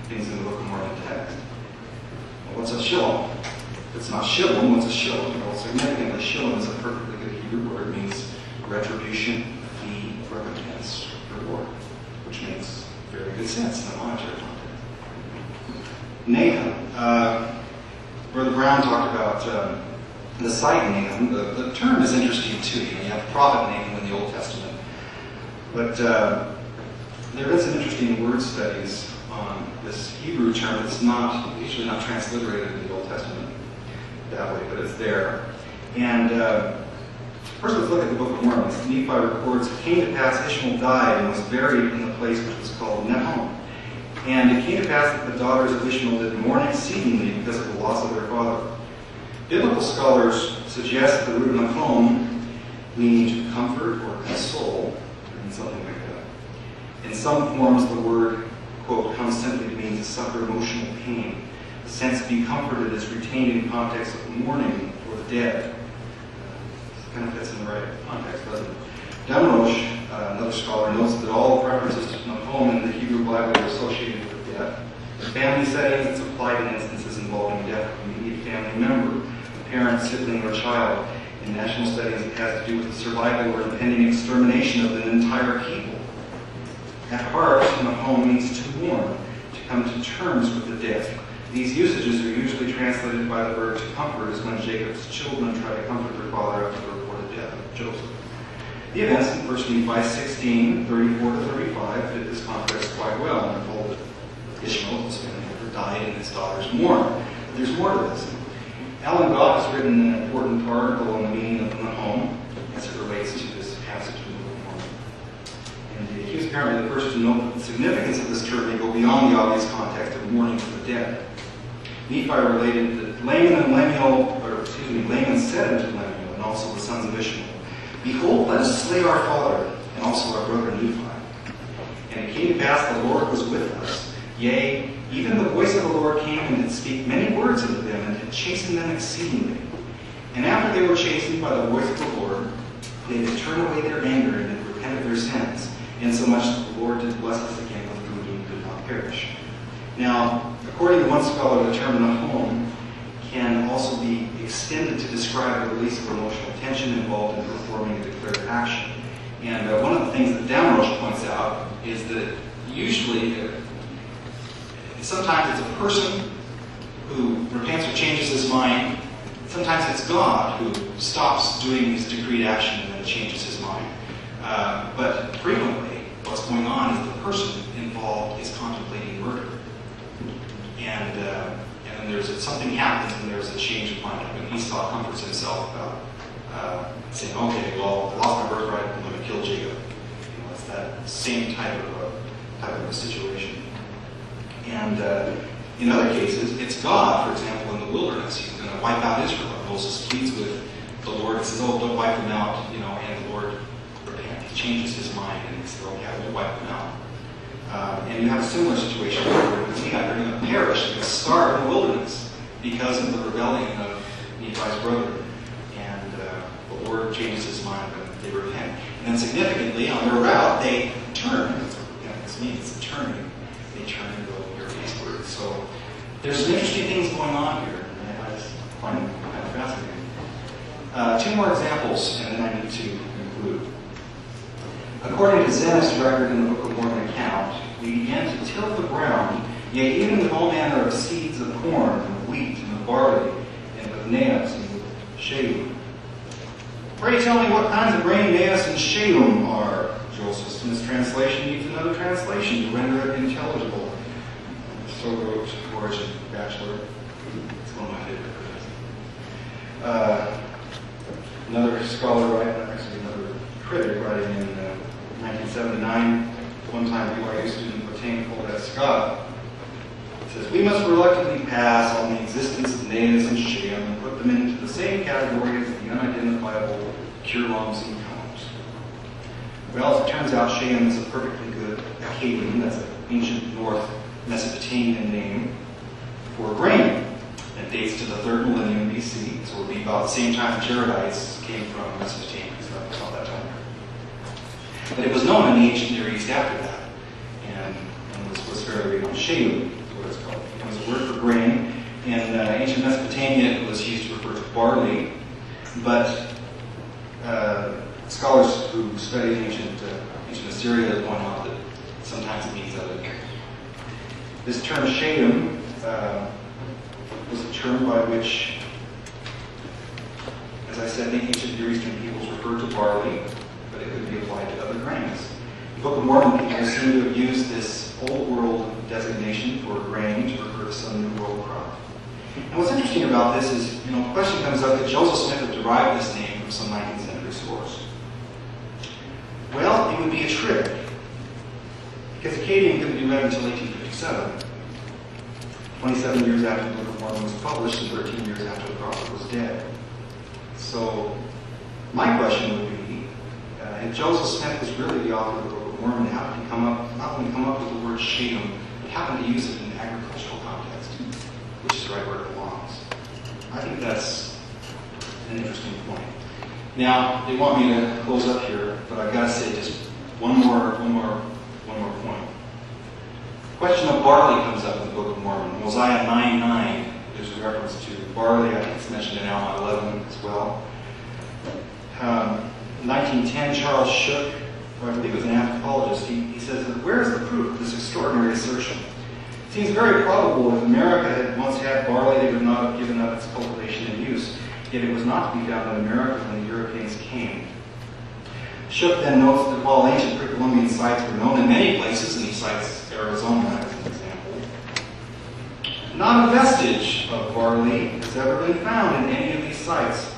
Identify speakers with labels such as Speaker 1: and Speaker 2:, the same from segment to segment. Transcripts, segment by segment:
Speaker 1: things in the Book of Mormon text. Well, what's a shalom? If it's not shalom, what's a shalom? Well, significantly, shalom is a perfectly good Hebrew word. It means retribution, fee, recompense, reward, which makes very good sense in a monetary context. Nahum. Brother Brown talked about the site Nahum. The term is interesting too. You have prophet Nahum in the Old Testament. But there is some interesting word studies on this Hebrew term. It's usually not transliterated in the Old Testament that way, but it's there. And first let's look at the Book of Mormon. Nephi records, it came to pass Ishmael died and was buried in the place which was called Nahum. And it came to pass that the daughters of Ishmael did mourn exceedingly because of the loss of their father. Biblical scholars suggest the root Nahum meaning to comfort or console, and something like that. In some forms, the word, quote, comes simply to mean to suffer emotional pain. The sense of being comforted is retained in context of mourning for the dead. It kind of fits in the right context, doesn't it? Damrosch, another scholar, notes that all references to Nahum in the Hebrew Bible are associated with death. In family settings, it's applied in instances involving death of an immediate family member, a parent, sibling, or child. In national settings, it has to do with the survival or impending extermination of an entire people. At heart, Nahum means to mourn, to come to terms with the death. These usages are usually translated by the verb to comfort, as when Jacob's children try to comfort their father after the reported death of Joseph. The events in 1 Nephi 16, 34 to 35 fit this context quite well, and are told that Ishmael, his family member, died and his daughters mourned. But there's more to this. Alan Goff has written an important article on the meaning of Nahum as it relates to this passage in the Book of Mormon. And he was apparently the first to note that the significance of this term may go beyond the obvious context of mourning for the dead. Nephi related that Laman said unto Lemuel, and also the sons of Ishmael, Behold, let us slay our father, and also our brother Nephi. And it came to pass the Lord was with us. Yea, even the voice of the Lord came and did speak many words unto them, and did chasten them exceedingly. And after they were chastened by the voice of the Lord, they did turn away their anger, and did repent of their sins, insomuch that the Lord did bless us again with whom he could not perish. Now, according to one scholar, the term Nahum can also be extended to describe the release of emotional tension involved in performing a declared action. And one of the things that Damrosch points out is that usually, sometimes it's a person who repents or changes his mind. Sometimes it's God who stops doing his decreed action and then changes his mind. But frequently, what's going on is the person involved is contemplating murder. And then something happens and there's a change of mind. I mean, Esau comforts himself about saying, okay, well, I lost my birthright, I'm going to kill Jacob. You know, it's that same type of a situation. And in other cases, it's God, for example, in the wilderness. He's going to wipe out Israel. Moses pleads with the Lord and says, oh, don't wipe them out, you know, and the Lord repents. He changes his mind and he says, okay, I won't wipe them out. And you have a similar situation where they're going to perish, they're going to starve in the wilderness because of the rebellion of Nephi's brother. And the Lord changes his mind and they repent. And then significantly, on their route, they turn. That's what this means, turning. They turn and go here eastward. So there's some interesting things going on here, and I just find it kind of fascinating. Two more examples, and then I need to conclude. According to Zenith's record in the Book of Mormon account, we began to till the ground, yea, even with all manner of seeds of corn, and of wheat, and of barley, and with naos, and with shalom. Pray tell me what kinds of grain naos and shalom are. Joseph's mistranslation needs another translation to render it intelligible. So wrote Origin Bachelor. It's one of my favorite critics. Another scholar, actually another critic, writing in 1979, one time BYU student Botane called S. Scott, says, we must reluctantly pass on the existence of naos and shalom and put them into the same category as the unidentifiable curlums and cones. Well, as it turns out, shalom is a perfectly good Akkadian, that's an ancient North Mesopotamian name for grain. It dates to the 3rd millennium BC, so it would be about the same time the Jaredites came from Mesopotamia, so that's about that time. But it was known in the ancient Near East after that, and was fairly known. Shalom It was a word for grain. In ancient Mesopotamia, it was used to refer to barley, but scholars who studied ancient Assyria point out that sometimes it means other things. This term shadim was a term by which, as I said, the ancient Near Eastern peoples referred to barley, but it could be applied to other grains. The Book of Mormon people seem to have used this Old World designation for grain to refer to some New World crop. And what's interesting about this is, the question comes up that Joseph Smith had derived this name from some 19th century source. Well, it would be a trick, because Akkadian couldn't be read until 1857, 27 years after the Book of Mormon was published and 13 years after the prophet was dead. So, my question would be, if Joseph Smith was really the author of the Book of Mormon, how did he not only come up with the word shadim, but happen to use it in an agricultural context, which is right where it belongs? I think that's an interesting point. Now, they want me to close up here, but I've got to say just one more point. The question of barley comes up in the Book of Mormon. Mosiah 9:9, there's a reference to barley. I think it's mentioned in Alma 11 as well. In 1910, Charles Shook, who I believe was an anthropologist, he says, where is the proof of this extraordinary assertion? It seems very probable if America had once had barley, they would not have given up its cultivation and use. Yet it was not to be found in America when the Europeans came. Shook then notes that while ancient pre-Columbian sites were known in many places, and he cites Arizona as an example, not a vestige of barley has ever been found in any of these sites.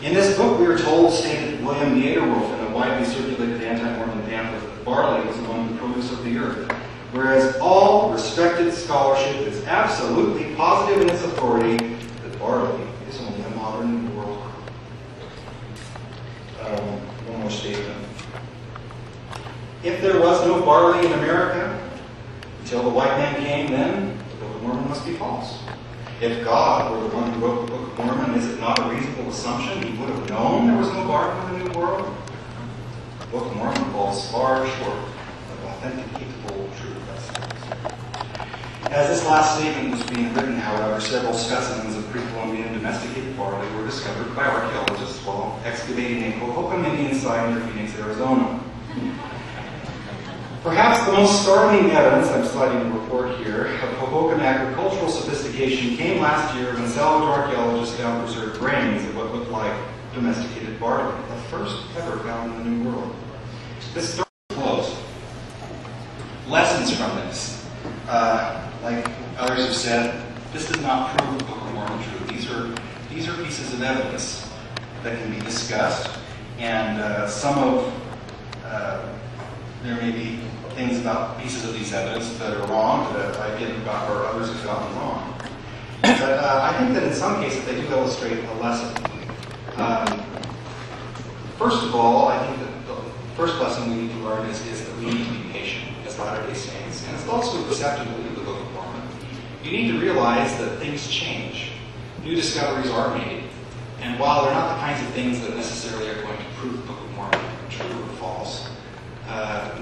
Speaker 1: In this book, we are told, stated William Yaterwolf in a widely circulated anti-Mormon pamphlet, that barley was among the produce of the earth, whereas all respected scholarship is absolutely positive in its authority that barley is only a modern New World crop. One more statement. If there was no barley in America until the white man came, then the Book of Mormon must be false. If God were the one who wrote the Book of Mormon, is it not a reasonable assumption he would have known there was no barley in the New World? The Book of Mormon falls far short of authenticatable truth. As this last statement was being written, however, several specimens of pre-Columbian domesticated barley were discovered by archaeologists while excavating a Hohokam Indian site near Phoenix, Arizona. Perhaps the most startling evidence, I'm citing a report here, of Hohokam agricultural sophistication came last year when salvage archaeologists found preserved grains of what looked like domesticated barley, the first ever found in the New World. This story is closed. Lessons from this. Like others have said, this does not prove the Book of Mormon true. These are pieces of evidence that can be discussed, and there may be things about pieces of these evidence that are wrong, that I've given about, or others have gotten wrong. But I think that in some cases they do illustrate a lesson. First of all, I think that the first lesson we need to learn is that we need to be patient as Latter-day Saints, and it's also perceptive of the Book of Mormon. You need to realize that things change. New discoveries are made, and while they're not the kinds of things that necessarily are going to prove the Book of Mormon true or false,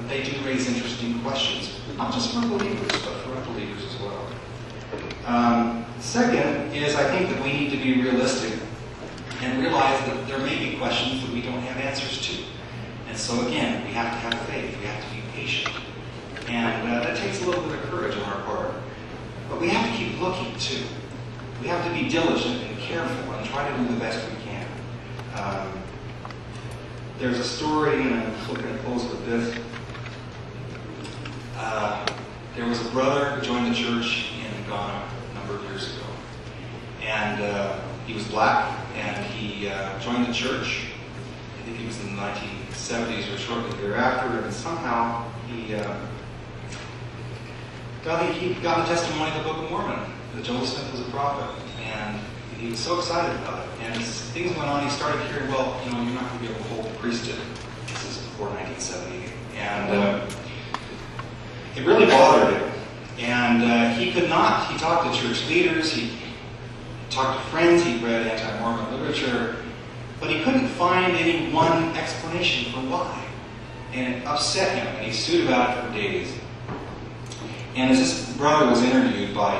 Speaker 1: they do raise interesting questions, not just for believers, but for unbelievers as well. Second is, I think that we need to be realistic and realize that there may be questions that we don't have answers to. And so again, we have to have faith, we have to be patient. And that takes a little bit of courage on our part. But we have to keep looking too. We have to be diligent and careful and try to do the best we can. There's a story, and I'm going to close with this. There was a brother who joined the church in Ghana a number of years ago. And he was black, and he joined the church. I think he was in the 1970s or shortly thereafter, and somehow he got the testimony of the Book of Mormon, that Joseph Smith was a prophet, and he was so excited about it. And as things went on, he started hearing, well, you're not going to be able to hold the priesthood. This is before 1970. And it really bothered him. And he could not. He talked to church leaders, he talked to friends, he read anti-Mormon literature, but he couldn't find any one explanation for why. And it upset him, and he stewed about it for days. And as this brother was interviewed by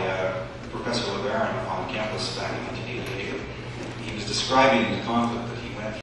Speaker 1: Professor LeBaron on campus back in 1988, he was describing the conflict that